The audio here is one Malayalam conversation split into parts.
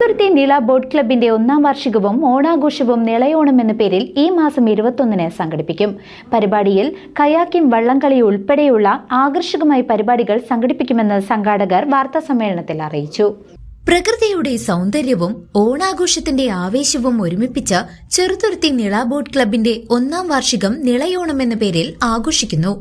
ചെറുതുരുത്തി നിള ബോട്ട് ക്ലബിന്റെ 1ാം വാർഷികവും ഓണാഘോഷവും നിളയോണം എന്ന പേരിൽ ഈ മാസം 21-ന് സംഘടിപ്പിക്കും. പരിപാടിയിൽ കയാക്കിംഗ്, വള്ളംകളി ഉൾപ്പെടെയുള്ള ആകർഷകമായ പരിപാടികൾ സംഘടിപ്പിക്കുമെന്ന് സംഘാടകർ വാർത്താസമ്മേളനത്തിൽ അറിയിച്ചു. പ്രകൃതിയുടെ സൗന്ദര്യവും ഓണാഘോഷത്തിന്റെ ആവേശവും ഒരുമിപ്പിച്ച് ചെറുതുരുത്തി നിള ബോട്ട് ക്ലബിന്റെ 1ാം വാർഷികം നിളയോണം എന്ന പേരിൽ ആഘോഷിക്കുന്നു.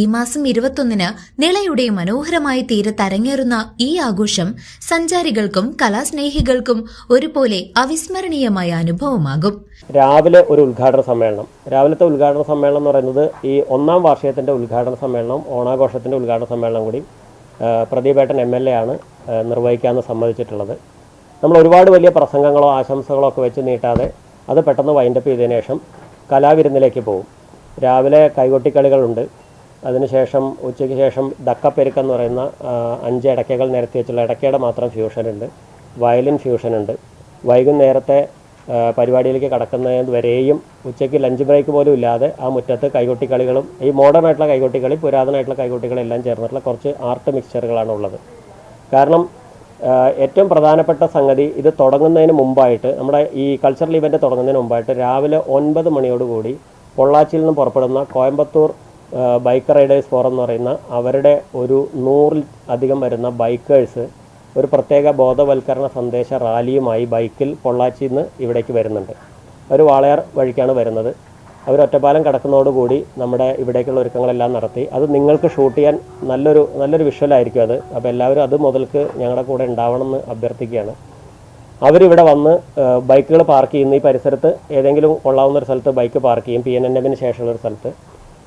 ഈ മാസം 21-ന് നിളയുടെ മനോഹരമായ തീരത്ത് അരങ്ങേറുന്ന ഈ ആഘോഷം സഞ്ചാരികൾക്കും കലാസ്നേഹികൾക്കും ഒരുപോലെ അവിസ്മരണീയമായ അനുഭവമാകും. രാവിലെ ഒരു ഉദ്ഘാടന സമ്മേളനം, രാവിലത്തെ ഉദ്ഘാടന സമ്മേളനം എന്ന് പറയുന്നത് ഈ 1ാം വാർഷികത്തിന്റെ ഉദ്ഘാടന സമ്മേളനം, ഓണാഘോഷത്തിന്റെ ഉദ്ഘാടന സമ്മേളനം കൂടി പ്രദീപേട്ടൻ MLA ആണ് നിർവഹിക്കാമെന്ന് സമ്മതിച്ചിട്ടുള്ളത്. നമ്മൾ ഒരുപാട് വലിയ പ്രസംഗങ്ങളോ ആശംസകളോ ഒക്കെ വെച്ച് നീട്ടാതെ അത് പെട്ടെന്ന് വൈൻഡപ്പ് ചെയ്തതിനു ശേഷം കലാവിരുന്നിലേക്ക് പോകും. രാവിലെ കൈകൊട്ടിക്കളികളുണ്ട്. അതിനുശേഷം ഉച്ചയ്ക്ക് ശേഷം ഡക്കപ്പെരുക്കം എന്ന് പറയുന്ന 5 ഇടയ്ക്കകൾ നിരത്തി വെച്ചുള്ള ഇടയ്ക്കയുടെ മാത്രം ഫ്യൂഷനുണ്ട്, വയലിൻ ഫ്യൂഷനുണ്ട്. വൈകുന്നേരത്തെ പരിപാടിയിലേക്ക് കടക്കുന്നതിന് വരെയും ഉച്ചയ്ക്ക് ലഞ്ച് ബ്രേക്ക് പോലും ഇല്ലാതെ ആ മുറ്റത്ത് കൈകൊട്ടിക്കളികളും, ഈ മോഡേൺ ആയിട്ടുള്ള കൈകൊട്ടിക്കളി, പുരാതനമായിട്ടുള്ള കൈകൊട്ടിക്കളി എല്ലാം ചേർന്നിട്ടുള്ള കുറച്ച് ആർട്ട് മിക്സ്ചറുകളാണ് ഉള്ളത്. കാരണം ഏറ്റവും പ്രധാനപ്പെട്ട സംഗതി, ഇത് തുടങ്ങുന്നതിന് മുമ്പായിട്ട്, നമ്മുടെ ഈ കൾച്ചറൽ ഇവൻറ്റ് തുടങ്ങുന്നതിന് മുമ്പായിട്ട് രാവിലെ 9 മണിയോടുകൂടി പൊള്ളാച്ചിയിൽ നിന്ന് പുറപ്പെടുന്ന കോയമ്പത്തൂർ ബൈക്ക് റൈഡേഴ്സ് ഫോറം എന്ന് പറയുന്ന അവരുടെ ഒരു 100-ൽ അധികം വരുന്ന ബൈക്കേഴ്സ് ഒരു പ്രത്യേക ബോധവൽക്കരണ സന്ദേശ റാലിയുമായി ബൈക്കിൽ പൊള്ളാച്ചിയിൽ നിന്ന് ഇവിടേക്ക് വരുന്നുണ്ട്. അവർ വാളയാർ വഴിക്കാണ് വരുന്നത്. അവർ ഒറ്റപ്പാലം കടക്കുന്നതോടുകൂടി നമ്മുടെ ഇവിടേക്കുള്ള ഒരുക്കങ്ങളെല്ലാം നടത്തി. അത് നിങ്ങൾക്ക് ഷൂട്ട് ചെയ്യാൻ നല്ലൊരു വിഷ്വലായിരിക്കും അത്. അപ്പോൾ എല്ലാവരും അത് മുതൽക്ക് ഞങ്ങളുടെ കൂടെ ഉണ്ടാവണമെന്ന് അഭ്യർത്ഥിക്കുകയാണ്. അവരിവിടെ വന്ന് ബൈക്കുകൾ പാർക്ക് ചെയ്യുന്ന ഈ പരിസരത്ത് ഏതെങ്കിലും കൊള്ളാവുന്ന ഒരു സ്ഥലത്ത് ബൈക്ക് പാർക്ക് ചെയ്യും, PNNMന് ശേഷമുള്ളൊരു സ്ഥലത്ത്.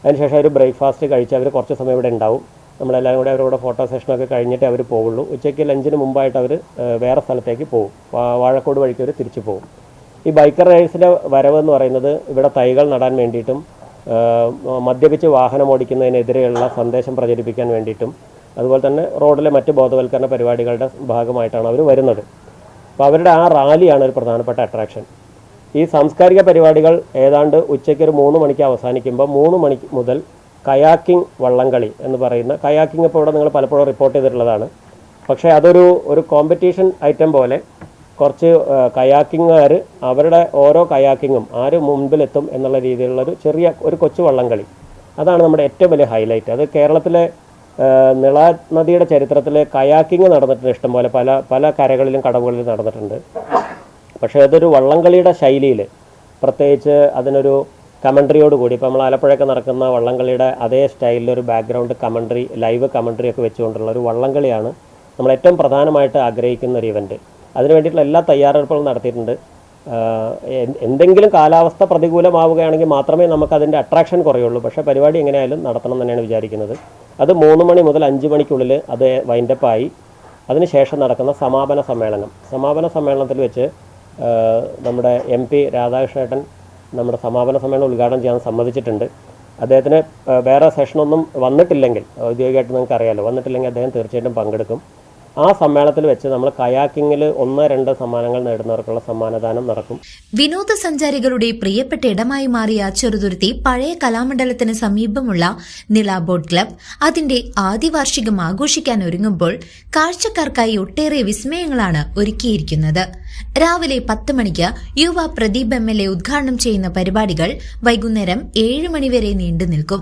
അതിനുശേഷം അവർ ബ്രേക്ക്ഫാസ്റ്റ് കഴിച്ച് അവർ കുറച്ച് സമയം ഇവിടെ ഉണ്ടാവും. നമ്മളെല്ലാവരും കൂടെ അവരുടെ ഫോട്ടോ സെഷനൊക്കെ കഴിഞ്ഞിട്ട് അവർ പോവുള്ളൂ. ഉച്ചയ്ക്ക് ലഞ്ചിന് മുമ്പായിട്ട് അവർ വേറെ സ്ഥലത്തേക്ക് പോകും. വാഴക്കോട് വഴിക്ക് അവർ തിരിച്ചു പോകും. ഈ ബൈക്കർ റൈഡേഴ്സിൻ്റെ വരവെന്ന് പറയുന്നത് ഇവിടെ തൈകൾ നടാൻ വേണ്ടിയിട്ടും മദ്യപിച്ച് വാഹനം ഓടിക്കുന്നതിനെതിരെയുള്ള സന്ദേശം പ്രചരിപ്പിക്കാൻ വേണ്ടിയിട്ടും അതുപോലെ തന്നെ റോഡിലെ മറ്റ് ബോധവൽക്കരണ പരിപാടികളുടെ ഭാഗമായിട്ടാണ് അവർ വരുന്നത്. അപ്പോൾ അവരുടെ ആ റാലിയാണ് ഒരു പ്രധാനപ്പെട്ട അട്രാക്ഷൻ. ഈ സാംസ്കാരിക പരിപാടികൾ ഏതാണ്ട് ഉച്ചയ്ക്ക് ഒരു 3 മണിക്ക് അവസാനിക്കുമ്പോൾ 3 മണി മുതൽ കയാക്കിംഗ്, വള്ളംകളി എന്ന് പറയുന്ന കയാക്കിംഗ് ഇപ്പോൾ ഇവിടെ നിങ്ങൾ പലപ്പോഴും റിപ്പോർട്ട് ചെയ്തിട്ടുള്ളതാണ്. പക്ഷേ അതൊരു കോമ്പറ്റീഷൻ ഐറ്റം പോലെ കുറച്ച് കയാക്കിങ്ങുകാർ അവരുടെ ഓരോ കയാക്കിങ്ങും ആര് മുൻപിലെത്തും എന്നുള്ള രീതിയിലുള്ളൊരു ഒരു കൊച്ചു വള്ളംകളി, അതാണ് നമ്മുടെ ഏറ്റവും വലിയ ഹൈലൈറ്റ്. അത് കേരളത്തിലെ നിള നദിയുടെ ചരിത്രത്തിൽ കയാക്കിങ് നടന്നിട്ടുണ്ട് ഇഷ്ടംപോലെ, പല കരകളിലും കടവുകളിലും നടന്നിട്ടുണ്ട്. പക്ഷേ അതൊരു വള്ളംകളിയുടെ ശൈലിയിൽ, പ്രത്യേകിച്ച് അതിനൊരു കമൻട്രിയോടുകൂടി, ഇപ്പോൾ നമ്മൾ ആലപ്പുഴയൊക്കെ നടക്കുന്ന വള്ളംകളിയുടെ അതേ സ്റ്റൈലിലൊരു ബാക്ക്ഗ്രൗണ്ട് കമൻട്രി, ലൈവ് കമൻട്രി ഒക്കെ വെച്ചുകൊണ്ടുള്ള ഒരു വള്ളംകളിയാണ് നമ്മൾ ഏറ്റവും പ്രധാനമായിട്ട് ആഗ്രഹിക്കുന്ന ഒരു ഇവൻറ്റ്. അതിനു വേണ്ടിയിട്ടുള്ള എല്ലാ തയ്യാറെടുപ്പുകളും നടത്തിയിട്ടുണ്ട്. എന്തെങ്കിലും കാലാവസ്ഥ പ്രതികൂലമാവുകയാണെങ്കിൽ മാത്രമേ നമുക്കതിൻ്റെ അട്രാക്ഷൻ കുറയുള്ളൂ. പക്ഷേ പരിപാടി എങ്ങനെയായാലും നടത്തണം തന്നെയാണ് വിചാരിക്കുന്നത്. അത് 3 മണി മുതൽ 5 മണിക്കുള്ളിൽ അത് വൈൻഡപ്പായി അതിനുശേഷം നടക്കുന്ന സമാപന സമ്മേളനത്തിൽ വെച്ച് നമ്മുടെ MP രാധാകൃഷ്ണേട്ടൻ നമ്മുടെ സമാപന സമ്മേളനം ഉദ്ഘാടനം ചെയ്യാൻ സമ്മതിച്ചിട്ടുണ്ട്. അദ്ദേഹത്തിന് വേറെ സെഷനൊന്നും വന്നിട്ടില്ലെങ്കിൽ, ഔദ്യോഗികമായിട്ട് നിങ്ങൾക്ക് അറിയാമല്ലോ, വന്നിട്ടില്ലെങ്കിൽ അദ്ദേഹം തീർച്ചയായിട്ടും പങ്കെടുക്കും. ആ സമ്മേളനത്തിൽ വെച്ച് നമ്മൾ കയാക്കിങ്ങിൽ 1-2 സമ്മാനങ്ങൾ നേടുന്നവർക്കുള്ള സമ്മാനദാനം നടക്കും. വിനോദസഞ്ചാരികളുടെ പ്രിയപ്പെട്ട ഇടമായി മാറിയ ചെറുതുരുത്തി പഴയ കലാമണ്ഡലത്തിന് സമീപമുള്ള നിള ബോട്ട് ക്ലബ് അതിന്റെ ആദ്യ വാർഷികം ആഘോഷിക്കാൻ ഒരുങ്ങുമ്പോൾ കാഴ്ചക്കാർക്കായി ഒട്ടേറെ വിസ്മയങ്ങളാണ് ഒരുക്കിയിരിക്കുന്നത്. രാവിലെ 10 മണിക്ക് യുവ പ്രദീപ് MLA ഉദ്ഘാടനം ചെയ്യുന്ന പരിപാടികൾ വൈകുന്നേരം 7 മണിവരെ നീണ്ടു നിൽക്കും.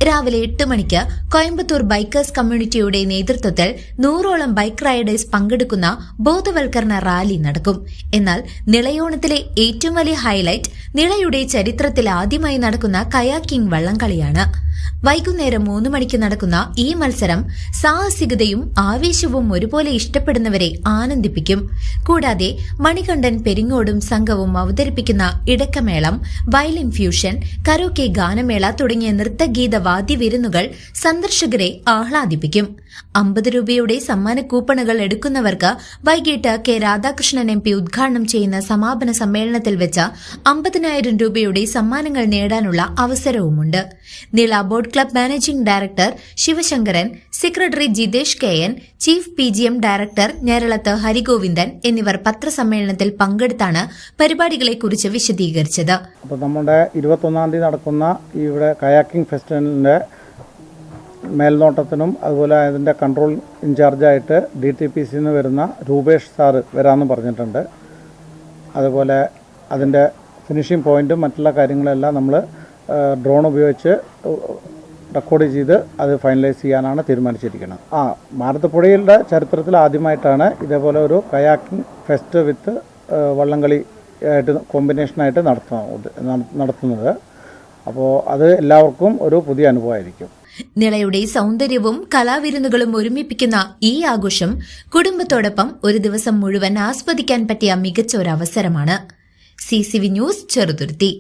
രാവിലെ 8 മണിക്ക് കോയമ്പത്തൂർ ബൈക്കേഴ്സ് കമ്മ്യൂണിറ്റിയുടെ നേതൃത്വത്തിൽ 100ഓളം ബൈക്ക് റൈഡേഴ്സ് പങ്കെടുക്കുന്ന ബോധവൽക്കരണ റാലി നടക്കും. എന്നാൽ നിളയോണത്തിലെ ഏറ്റവും വലിയ ഹൈലൈറ്റ് നിളയുടെ ചരിത്രത്തിൽ ആദ്യമായി നടക്കുന്ന കയാക്കിംഗ് വള്ളംകളിയാണ്. വൈകുന്നേരം 3 മണിക്ക് നടക്കുന്ന ഈ മത്സരം സാഹസികതയും ആവേശവും ഒരുപോലെ ഇഷ്ടപ്പെടുന്നവരെ ആനന്ദിപ്പിക്കും. കൂടാതെ മണികണ്ഠൻ പെരിങ്ങോടും സംഘവും അവതരിപ്പിക്കുന്ന ഇടക്കമേളം, വയലിൻ ഫ്യൂഷൻ, കരോക്കെ ഗാനമേള തുടങ്ങിയ നൃത്തഗീത വാദ്യവിരുന്നുകൾ സന്ദർശകരെ ആഹ്ലാദിപ്പിക്കും. 50 രൂപയുടെ സമ്മാന കൂപ്പണുകൾ എടുക്കുന്നവർക്ക് വൈകിട്ട് K രാധാകൃഷ്ണൻ MP ഉദ്ഘാടനം ചെയ്യുന്ന സമാപന സമ്മേളനത്തിൽ വെച്ച് 50,000 രൂപയുടെ സമ്മാനങ്ങൾ നേടാനുള്ള അവസരവുമുണ്ട്. Nila boat club managing director Sivasankaran, secretary Jithesh KN, chief PGM director Njaralath Harigovindan എന്നിവർ പത്രസമ്മേളനത്തിൽ പങ്കെടുത്താണ് പരിപാടികളെക്കുറിച്ച് വിശദീകരിച്ചത്. അപ്പോൾ നമ്മുടെ 21-ാം തീയതി നടക്കുന്ന ഇവിടെ കയാക്കിംഗ് ഫെസ്റ്റിവലിന്റെ മേൽനോട്ടത്തിനും അതുപോലെ അതിൻ്റെ കൺട്രോൾ ഇൻചാർജായിട്ട് DTPC വരുന്ന രൂപേഷ് സാറ് വരാമെന്ന് പറഞ്ഞിട്ടുണ്ട്. അതുപോലെ അതിൻ്റെ ഫിനിഷിംഗ് പോയിൻറ്റും മറ്റുള്ള കാര്യങ്ങളെല്ലാം നമ്മൾ ഡ്രോൺ ഉപയോഗിച്ച് റെക്കോർഡ് ചെയ്ത് അത് ഫൈനലൈസ് ചെയ്യാനാണ് തീരുമാനിച്ചിരിക്കുന്നത്. ഭാരതപ്പുഴയുടെ ചരിത്രത്തിൽ ആദ്യമായിട്ടാണ് ഇതേപോലെ ഒരു കയാക്കിംഗ് ഫെസ്റ്റ് വിത്ത് വള്ളംകളി ആയിട്ട് കോമ്പിനേഷനായിട്ട് നടത്തുന്നത്. അപ്പോൾ അത് എല്ലാവർക്കും ഒരു പുതിയ അനുഭവമായിരിക്കും. നിളയുടെ സൗന്ദര്യവും കലാവിരുന്നുകളും ഒരുമിപ്പിക്കുന്ന ഈ ആഘോഷം കുടുംബത്തോടൊപ്പം ഒരു ദിവസം മുഴുവൻ ആസ്വദിക്കാൻ പറ്റിയ മികച്ച ഒരു അവസരമാണ്. CCV news, Cheruthuruthy.